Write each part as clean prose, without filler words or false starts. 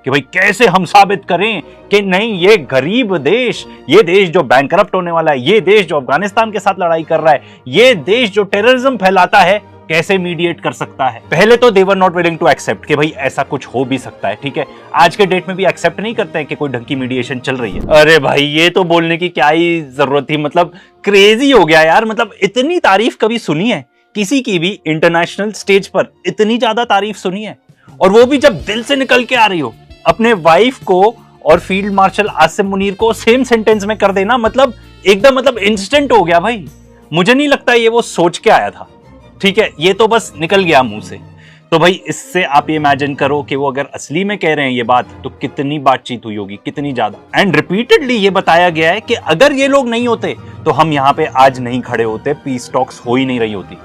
कि भाई कैसे हम साबित करें कि नहीं, ये गरीब देश, ये देश जो बैंकरप्ट होने वाला है, ये देश जो अफगानिस्तान के साथ लड़ाई कर रहा है, ये देश जो टेररिज्म फैलाता है, कैसे मीडिएट कर सकता है। पहले तो they were not willing to accept कि भाई ऐसा कुछ हो भी सकता है। ठीक है, आज के डेट में भी एक्सेप्ट नहीं करते हैं कि कोई ढंग की मीडिएशन चल रही है। अरे भाई ये तो बोलने की क्या ही जरूरत थी, मतलब क्रेजी हो गया यार। मतलब इतनी तारीफ कभी सुनी है किसी की भी इंटरनेशनल स्टेज पर? इतनी ज्यादा तारीफ सुनी है, और वो भी जब दिल से निकल के आ रही हो। अपने वाइफ को और फील्ड मार्शल आसिम मुनीर को सेम सेंटेंस में कर देना, मतलब एकदम मतलब इंस्टेंट हो गया भाई। मुझे नहीं लगता ये वो सोच के आया था। ठीक है, ये तो बस निकल गया मुंह से। तो भाई इससे आप ये इमेजिन करो कि वो अगर असली में कह रहे हैं ये बात, तो कितनी बातचीत हुई होगी, कितनी ज्यादा। एंड रिपीटेडली ये बताया गया है कि अगर ये लोग नहीं होते तो हम यहां पे आज नहीं खड़े होते, पीस टॉक्स हो ही नहीं रही होती।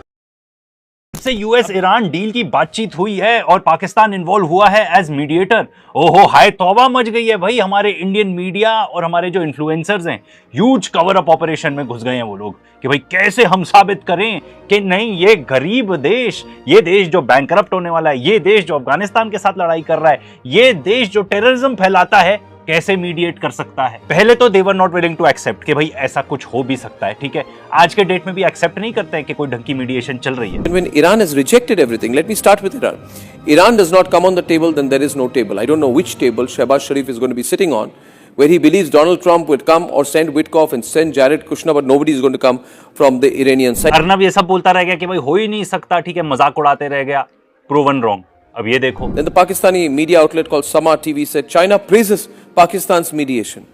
से यूएस ईरान डील की बातचीत हुई है और पाकिस्तान इन्वॉल्व हुआ है एज मीडिएटर। ओहो हाय तौबा मच गई है भाई। हमारे इंडियन मीडिया और हमारे जो इन्फ्लुएंसर्स हैं, ह्यूज कवर अप ऑपरेशन में घुस गए हैं वो लोग कि भाई कैसे हम साबित करें कि नहीं, ये गरीब देश, ये देश जो बैंकरप्ट होने वाला है, ये देश जो अफगानिस्तान के साथ लड़ाई कर रहा है, ये देश जो टेररिज्म फैलाता है, कैसे मीडिएट कर सकता है। पहले तो they were not willing to accept कि भाई ऐसा कुछ हो भी सकता है। ठीक है, आज के डेट में भी एक्सेप्ट नहीं करते हैं कि कोई ढंग की मीडिएशन चल रही है। When Iran has rejected everything, let me start with Iran. Iran does not come on the table, then there is no table. I don't know which table Shehbaz Sharif is going to be sitting on, where he believes Donald Trump would come or send Witkoff and send Jared Kushner, but nobody is going to come from the Iranian side. Arnab ये सब बोलता रह गया कि भाई हो ही नहीं सकता, ठीक है, मजाक उड़ाते रह गया, प्रूवन रॉन्ग। अब ये देखो। Then the Pakistani media outlet called Sama TV said China praises Pakistan's mediation.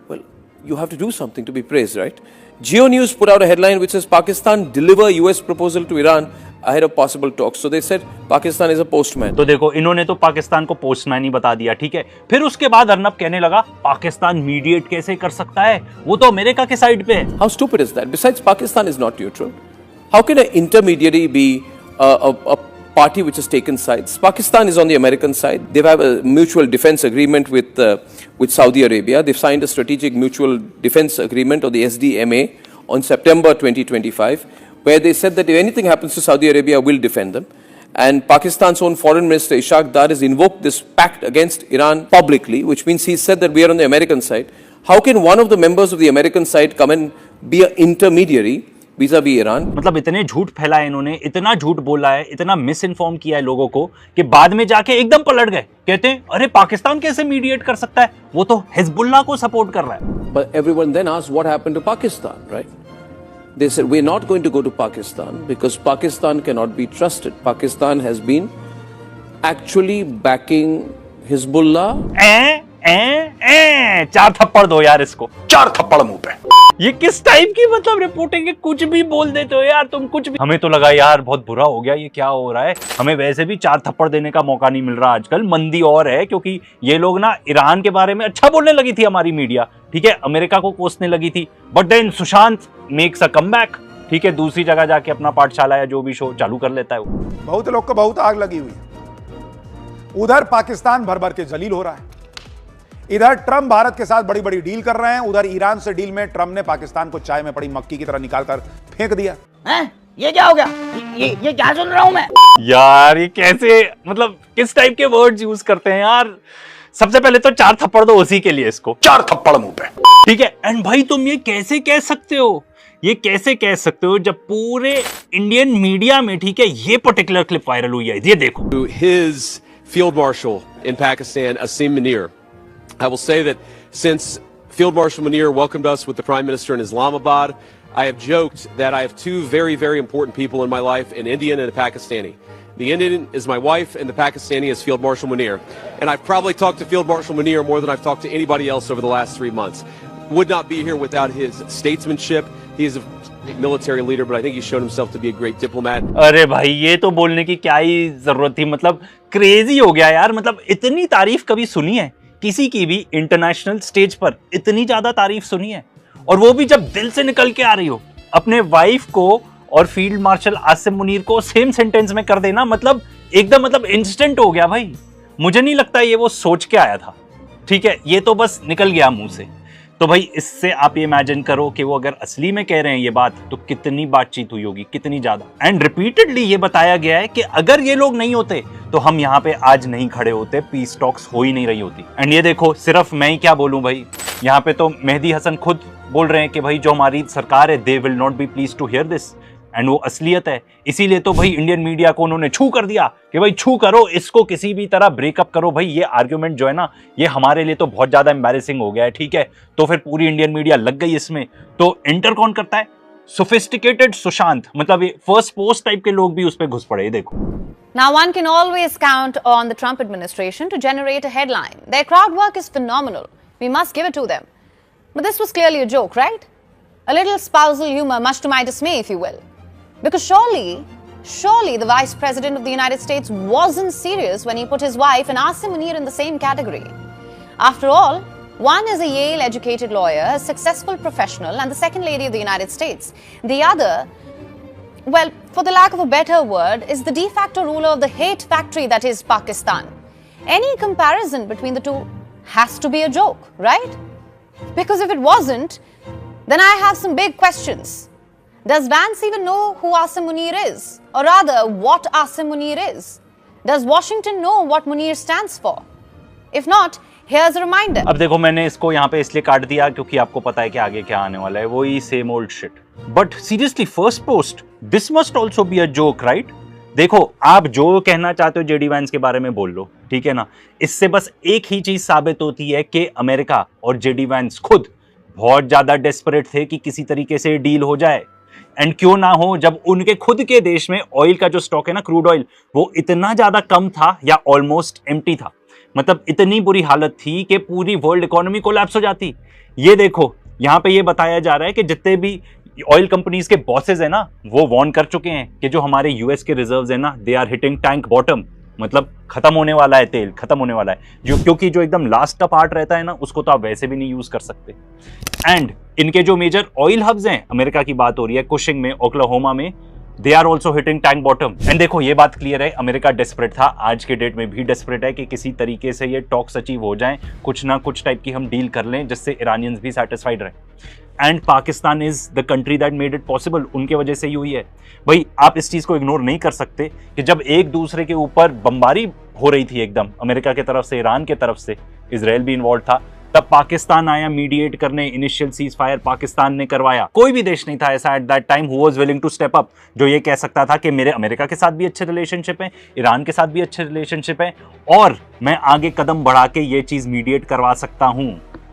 Well, you have to do something to be praised, right? Geo News put out a headline which says Pakistan deliver US proposal to Iran ahead of possible talks. So they said Pakistan is a postman. तो देखो इन्होंने तो पाकिस्तान को postman ही बता दिया। ठीक है, फिर उसके बाद अर्नब कहने लगा पाकिस्तान मीडिएट कैसे कर सकता है, वो तो अमेरिका के साइड पे है। How stupid is that? Besides, Pakistan is not neutral. How can an intermediary be a party which has taken sides? Pakistan is on the American side. They have a mutual defense agreement with Saudi Arabia. They've signed a strategic mutual defense agreement, or the SDMA, on September 2025, where they said that if anything happens to Saudi Arabia, we'll defend them. And Pakistan's own Foreign Minister Ishaq Dar has invoked this pact against Iran publicly, which means he said that we are on the American side. How can one of the members of the American side come and be an intermediary vis-a-vis Iran? मतलब इतने झूठ फैलाए इन्होंने, इतना झूठ बोला है, इतना मिस इन्फॉर्म किया है लोगों को कि बाद में जाके एकदम पलट गए। कहते हैं अरे पाकिस्तान कैसे मीडिएट कर सकता है, वो तो हिजबुल्लाह को सपोर्ट कर रहा है। But everyone then asked what happened to Pakistan, right? They said we're not going to go to Pakistan because Pakistan cannot be trusted. Pakistan has been actually backing Hezbollah. चार थप्पड़ दो यार इसको, चार थप्पड़ मुंह पे। ये किस टाइप की मतलब रिपोर्टिंग है, कुछ भी बोल देते हो यार तुम, कुछ भी। हमें तो लगा यार बहुत बुरा हो गया, ये क्या हो रहा है। हमें वैसे भी चार थप्पड़ देने का मौका नहीं मिल रहा आजकल। मंदी और है क्योंकि ये लोग ना ईरान के बारे में अच्छा बोलने लगी थी हमारी मीडिया, ठीक है, अमेरिका को कोसने लगी थी। But then Sushant makes a comeback, ठीक है, दूसरी जगह जाके अपना पाठशाला या जो भी शो चालू कर लेता है वो। बहुत लोग को बहुत आग लगी हुई है। उधर पाकिस्तान भर भर के जलील हो रहा है, इधर ट्रम्प भारत के साथ बड़ी बड़ी डील कर रहे हैं, उधर ईरान से डील में ट्रम्प ने पाकिस्तान को चाय में पड़ी मक्की की तरह निकालकर फेंक दिया। हैं? ये क्या हो गया? ये क्या सुन रहा हूं मैं? यार ये कैसे, मतलब किस टाइप के वर्ड्स यूज करते हैं यार। सबसे पहले तो चार थप्पड़ दो उसी के लिए, इसको चार थप्पड़ मुंह पे, ठीक है। एंड भाई तुम ये कैसे कह सकते हो, ये कैसे कह सकते हो जब पूरे इंडियन मीडिया में, ठीक है, ये पर्टिकुलर क्लिप वायरल हुई है, ये देखो। His field marshal in Pakistan, Asim Munir. I will say that since Field Marshal Munir welcomed us with the Prime Minister in Islamabad, I have joked that I have two very, very important people in my life, an Indian and a Pakistani. The Indian is my wife and the Pakistani is Field Marshal Munir. And I've probably talked to Field Marshal Munir more than I've talked to anybody else over the last 3 months. Would not be here without his statesmanship. He is a military leader, but I think he's shown himself to be a great diplomat. अरे भाई ये तो बोलने की क्या ही जरूरत थी, मतलब क्रेजी हो गया यार। मतलब इतनी तारीफ कभी सुनी है किसी की भी इंटरनेशनल स्टेज पर? इतनी ज्यादा तारीफ सुनी है, और वो भी जब दिल से निकल के आ रही हो। अपने वाइफ को और फील्ड मार्शल आसिम मुनीर को सेम सेंटेंस में कर देना, मतलब एकदम मतलब इंस्टेंट हो गया भाई। मुझे नहीं लगता ये वो सोच के आया था, ठीक है, ये तो बस निकल गया मुंह से। तो भाई इससे आप ये इमेजिन करो कि वो अगर असली में कह रहे हैं ये बात, तो कितनी बातचीत हुई होगी, कितनी ज्यादा। एंड रिपीटेडली ये बताया गया है कि अगर ये लोग नहीं होते तो हम यहाँ पे आज नहीं खड़े होते, पीस टॉक्स हो ही नहीं रही होती। एंड ये देखो, सिर्फ मैं ही क्या बोलूं भाई, यहाँ पे तो मेहदी हसन खुद बोल रहे हैं कि भाई जो हमारी सरकार है, they will not be please to hear this. And वो असलियत है। इसीलिए तो भाई इंडियन मीडिया को उन्होंने छू कर दिया कि भाई छू करो इसको, किसी भी तरह ब्रेकअप करो। भाई ये आर्ग्यूमेंट जो है ना, ये हमारे लिए तो बहुत ज्यादा एम्बैरेसिंग हो गया है, ठीक है। तो फिर पूरी इंडियन मीडिया लग गई इसमें। तो एंटर कौन करता है? सोफिस्टिकेटेड सुशांत, मतलब ये फर्स्ट पोस्ट टाइप के लोग भी उस पर घुस पड़े। देखो, Now, one can always count on the Trump administration to generate a headline. Their crowd work is phenomenal. We must give it to them. But this was clearly a joke, right? A little spousal humor, much to my dismay, if you will. Because surely the Vice President of the United States wasn't serious when he put his wife and Asim Munir in the same category. After all, one is a Yale-educated lawyer, a successful professional, and the Second Lady of the United States. The other, well, for the lack of a better word, is the de facto ruler of the hate factory that is Pakistan. Any comparison between the two has to be a joke, right? Because if it wasn't, then I have some big questions. Does Vance even know who Asim Munir is? Or rather, what Asim Munir is? Does Washington know what Munir stands for? If not, here's a reminder. अब देखो, मैंने इसको यहाँ पे इसलिए काट दिया क्योंकि आपको पता है कि आगे क्या आने वाला है, वही same old shit. But seriously, first post, this must also be a joke, right? देखो, आप जो कहना चाहते हो जेडी वैंस के बारे में बोल लो, ठीक है ना। इससे बस एक ही चीज साबित होती है कि अमेरिका और जेडी वैंस खुद बहुत ज्यादा डेस्परेट थे कि किसी तरीके से डील हो जाए। एंड क्यों ना हो, जब उनके खुद के देश में ऑयल का जो स्टॉक है ना, क्रूड ऑयल, वो इतना ज्यादा कम था या ऑलमोस्ट एम्प्टी था। मतलब इतनी बुरी हालत थी कि पूरी वर्ल्ड इकोनॉमी कोलैप्स हो जाती। ये देखो, यहाँ पे ये बताया जा रहा है कि जितने भी ऑयल कंपनीज के बॉसेस है ना, वो वार्न कर चुके हैं कि जो हमारे यूएस के रिजर्व्स है ना, they are hitting tank bottom. मतलब खत्म होने वाला है, तेल खत्म होने वाला है, क्योंकि जो एकदम लास्ट का पार्ट रहता है ना, उसको तो आप वैसे भी नहीं यूज कर सकते। एंड इनके जो मेजर ऑयल हब्स हैं, अमेरिका की बात हो रही है, कुशिंग में, ओक्लाहोमा में, they are also hitting tank bottom. And देखो, ये बात क्लियर है, अमेरिका डेस्परेट था, आज के डेट में भी डेस्परेट है कि किसी तरीके से ये टॉक्स अचीव हो जाएं, कुछ ना कुछ टाइप की हम डील कर लें जिससे ईरानियंस भी सेटिस्फाइड रहे। And Pakistan is the country that made it possible, उनके वजह से ही हुई है। भाई आप इस चीज को इग्नोर नहीं कर सकते कि जब एक दूसरे के ऊपर बमबारी हो रही थी एकदम, अमेरिका की तरफ से, ईरान की तरफ से, इजराइल भी इन्वॉल्व था, तब पाकिस्तान आया मीडिएट करने। इनिशियल सीज फायर पाकिस्तान ने करवाया। कोई भी देश नहीं था ऐसा at that time who was willing to step up, जो ये कह सकता था कि मेरे अमेरिका के साथ भी अच्छे रिलेशनशिप हैं, ईरान के साथ भी अच्छे रिलेशनशिप हैं, और मैं आगे कदम बढ़ा के ये चीज मीडिएट करवा सकता हूं।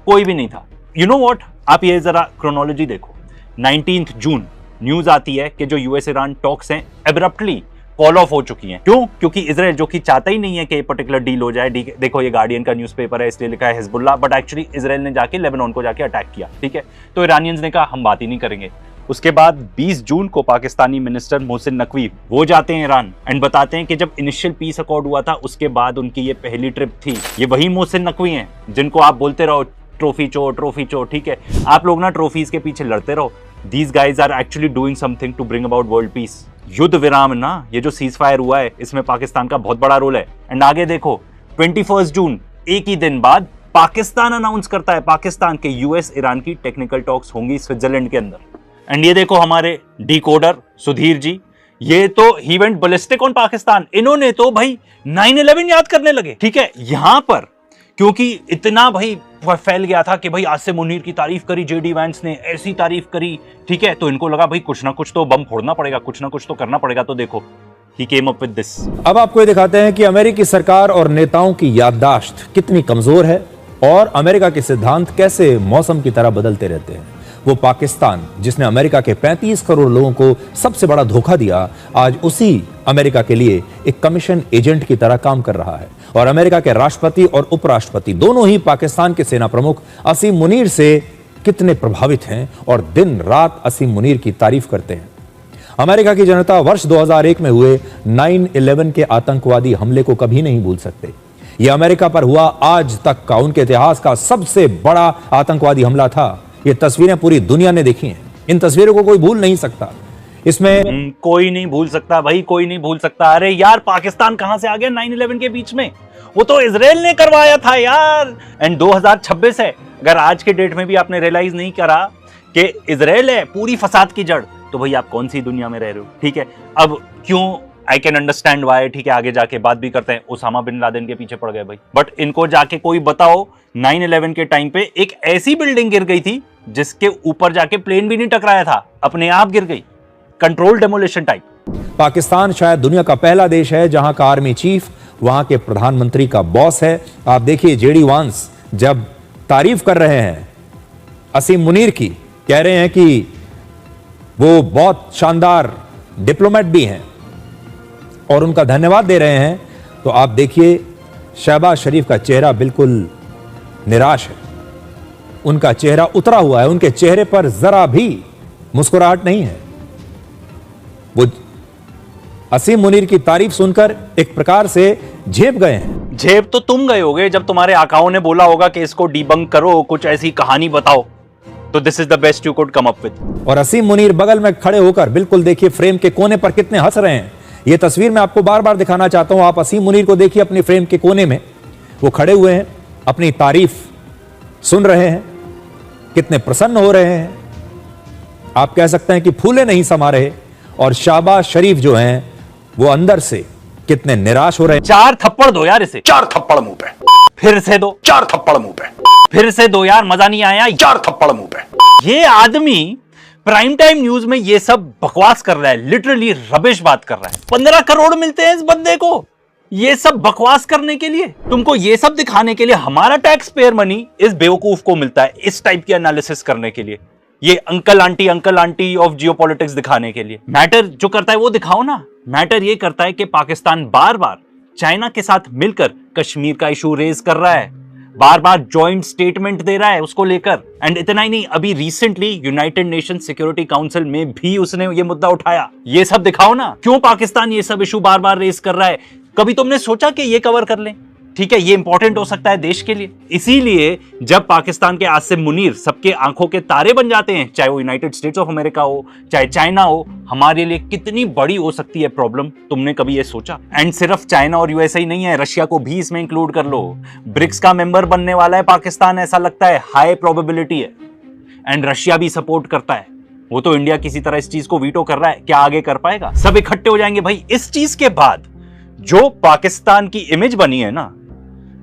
कोई भी नहीं था। यू नो व्हाट, आप ये जरा क्रोनोलॉजी देखो। 19 जून न्यूज आती है कि जो यूएस ईरान टॉक्स हैं एब्रप्टली कॉल ऑफ हो चुकी हैं। क्यों? क्योंकि इजराइल, जो कि चाहता ही नहीं है कि ये पर्टिकुलर डील हो जाए, देखो ये गार्डियन का न्यूज़पेपर है इसलिए लिखा है हिजबुल्लाह, बट एक्चुअली इजराइल ने जाके लेबनान को जाके अटैक किया, ठीक है। तो ईरानियंस ने कहा हम बात ही नहीं करेंगे। उसके बाद 20 जून को पाकिस्तानी मिनिस्टर मोहसिन नकवी वो जाते हैं ईरान एंड बताते हैं कि जब इनिशियल पीस अकॉर्ड हुआ था उसके बाद उनकी ये पहली ट्रिप थी। ये वही मोहसिन नकवी हैं जिनको आप बोलते रहो ट्रॉफी चोर, ठीक है। आप लोग ना ट्रॉफीज के पीछे लड़ते रहो। These guys are actually doing something to bring about world peace. युद्ध विराम ना, ये जो सीज फायर हुआ है, इसमें पाकिस्तान का बहुत बड़ा रोल है। एंड आगे देखो, 21 जून, एक ही दिन बाद पाकिस्तान अनाउंस करता है पाकिस्तान के यूएस ईरान की टेक्निकल टॉक्स होंगी स्विट्जरलैंड के अंदर। एंड ये देखो हमारे डिकोडर सुधीर जी, ये तो he went ballistic on Pakistan. इन्होंने तो भाई 9/11 याद करने लगे, ठीक है। यहां पर क्योंकि इतना भाई फैल गया था कि भाई आसिम मुनीर की तारीफ करी जेडी वैंस ने, ऐसी तारीफ करी, ठीक है, तो इनको लगा भाई कुछ ना कुछ तो बम फोड़ना पड़ेगा, कुछ ना कुछ तो करना पड़ेगा। तो देखो, he came up with this. अब आपको ये दिखाते हैं कि अमेरिकी सरकार और नेताओं की याददाश्त कितनी कमजोर है और अमेरिका के सिद्धांत कैसे मौसम की तरह बदलते रहते हैं। वो पाकिस्तान, जिसने अमेरिका के 35 करोड़ लोगों को सबसे बड़ा धोखा दिया, आज उसी अमेरिका के लिए एक कमीशन एजेंट की तरह काम कर रहा है। और अमेरिका के राष्ट्रपति और उपराष्ट्रपति दोनों ही पाकिस्तान के सेना प्रमुख असीम मुनीर से कितने प्रभावित हैं और दिन रात असीम मुनीर की तारीफ करते हैं। अमेरिका की जनता वर्ष 2001 में हुए 9/11 के आतंकवादी हमले को कभी नहीं भूल सकते। यह अमेरिका पर हुआ आज तक का उनके इतिहास का सबसे बड़ा आतंकवादी हमला था। ये तस्वीरें पूरी दुनिया ने देखी हैं। इन तस्वीरों को कोई भूल नहीं सकता। इसमें कोई नहीं भूल सकता भाई, कोई नहीं भूल सकता। अरे यार, पाकिस्तान कहां से आ गया 9/11 के बीच में? वो तो इजराइल ने करवाया था यार। एंड 2026 है, अगर आज के डेट में भी आपने रियलाइज नहीं करा कि इजराइल है पूरी फसाद की जड़, तो भाई आप कौन सी दुनिया में रह रहे हो? ठीक है, अब क्यों आई कैन अंडरस्टैंड वाई, ठीक है, आगे जाके बात भी करते हैं। उसामा बिन लादेन के पीछे पड़ गए भाई, बट इनको जाके कोई बताओ 9/11 के टाइम पे एक ऐसी बिल्डिंग गिर गई थी जिसके ऊपर जाके प्लेन भी नहीं टकराया था, अपने आप गिर गई, कंट्रोल डेमोलिशन टाइप। पाकिस्तान शायद दुनिया का पहला देश है जहां का आर्मी चीफ वहां के प्रधानमंत्री का बॉस है। आप देखिए जेडी वांस जब तारीफ कर रहे हैं असीम मुनीर की, कह रहे हैं कि वो बहुत शानदार डिप्लोमेट भी हैं और उनका धन्यवाद दे रहे हैं, तो आप देखिए शहबाज शरीफ का चेहरा बिल्कुल निराश है, उनका चेहरा उतरा हुआ है, उनके चेहरे पर जरा भी मुस्कुराहट नहीं है। वो असीम मुनीर की तारीफ सुनकर एक प्रकार से झेप गए हैं। झेप तो तुम गए होगे जब तुम्हारे आकाओं ने बोला होगा कि इसको डिबंक करो, कुछ ऐसी कहानी बताओ, तो this is the best you could come up with. और असीम मुनीर बगल में खड़े होकर बिल्कुल देखिए फ्रेम के कोने पर कितने हंस रहे हैं। यह तस्वीर मैं आपको बार बार दिखाना चाहता हूं। आप असीम मुनीर को देखिए अपनी फ्रेम के कोने में, वो खड़े हुए हैं, अपनी तारीफ सुन रहे हैं, कितने प्रसन्न हो रहे हैं। आप कह सकते हैं कि फूले नहीं समा रहे। और शहबाज शरीफ जो हैं वो अंदर से कितने निराश हो रहे हैं। 4 थप्पड़ दो यार इसे, 4 थप्पड़ मुंह पे, फिर से दो, 4 थप्पड़ मुंह पे, फिर से दो यार, मजा नहीं आया। 4 थप्पड़ मुंह पे। ये आदमी प्राइम टाइम न्यूज में ये सब बकवास कर रहा है, लिटरली रबिश बात कर रहा है। 15 करोड़ मिलते हैं इस बंदे को ये सब बकवास करने के लिए, तुमको ये सब दिखाने के लिए हमारा टैक्स पेयर मनी इस बेवकूफ को मिलता है इस टाइप की एनालिसिस करने के लिए, ये अंकल आंटी ऑफ जियोपॉलिटिक्स दिखाने के लिए। मैटर जो करता है वो दिखाओ ना। मैटर ये करता है कि पाकिस्तान बार बार चाइना के साथ मिलकर कश्मीर का इशू रेज कर रहा है, बार बार जॉइंट स्टेटमेंट दे रहा है उसको लेकर। एंड इतना ही नहीं, अभी recently United nation security council में भी उसने ये मुद्दा उठाया। ये सब दिखाओ ना, क्यों पाकिस्तान ये सब इशू बार बार रेज कर रहा है। कभी तुमने सोचा कि ये कवर कर लें? ठीक है, ये इंपॉर्टेंट हो सकता है देश के लिए। इसीलिए जब पाकिस्तान के आसिम मुनीर सबके आंखों के तारे बन जाते हैं, चाहे वो यूनाइटेड स्टेट्स ऑफ अमेरिका हो, चाहे चाइना हो, हमारे लिए कितनी बड़ी हो सकती है प्रॉब्लम, तुमने कभी ये सोचा? एंड सिर्फ चाइना और यूएसए ही नहीं है, रशिया को भी इसमें इंक्लूड कर लो। ब्रिक्स का मेंबर बनने वाला है पाकिस्तान, ऐसा लगता है, हाई प्रोबेबिलिटी है। एंड रशिया भी सपोर्ट करता है, वो तो इंडिया किसी तरह इस चीज को वीटो कर रहा है, क्या आगे कर पाएगा? सब इकट्ठे हो जाएंगे भाई। इस चीज के बाद जो पाकिस्तान की इमेज बनी है ना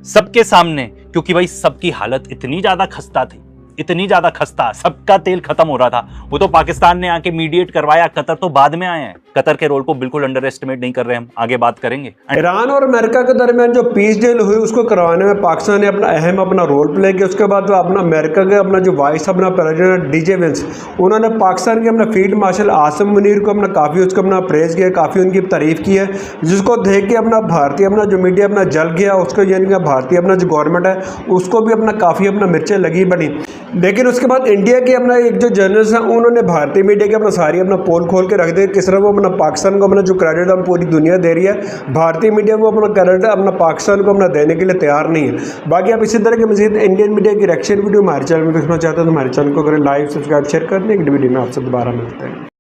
सबके सामने, क्योंकि भाई सबकी हालत इतनी ज्यादा खस्ता थी, इतनी ज्यादा खस्ता, सबका तेल खत्म हो रहा था। वो तो पाकिस्तान ने आके मीडिएट करवाया, कतर तो बाद में आए हैं। कतर के रोल को बिल्कुल अंडर एस्टिमेट नहीं कर रहे, हम आगे बात करेंगे। ईरान और अमेरिका के दरमियान जो पीस डील हुई उसको करवाने में पाकिस्तान ने अपना रोल प्ले किया। उसके बाद अपना अमेरिका के अपना जो वाइस अपना प्रेसिडेंट डीजे वेंस, उन्होंने पाकिस्तान के अपना फील्ड मार्शल आसिम मुनीर को अपना काफ़ी उसको अपना प्रेज किया, काफ़ी उनकी तारीफ की है, जिसको देख के अपना भारतीय अपना जो मीडिया अपना जल गया। उसको यानी कि भारतीय अपना जो गवर्नमेंट है उसको भी अपना काफ़ी अपना मिर्चें लगी बनी। लेकिन उसके बाद इंडिया के अपना एक जो जर्नलिस्ट हैं उन्होंने भारतीय मीडिया के अपना सारी अपना पोल खोल के रख दिया, किस तरह वो अपना पाकिस्तान को अपना जो क्रेडिट हम पूरी दुनिया दे रही है, भारतीय मीडिया को अपना क्रेडिट अपना पाकिस्तान को अपना देने के लिए तैयार नहीं है। बाकी आप इसी तरह के मजीद इंडियन मीडिया की रिएक्शन वीडियो हमारे चैनल में देखना चाहते हैं तो हमारे चैनल को करें लाइक, सब्सक्राइब, शेयर कर दें। एक वीडियो में आपसे दोबारा मिलते हैं।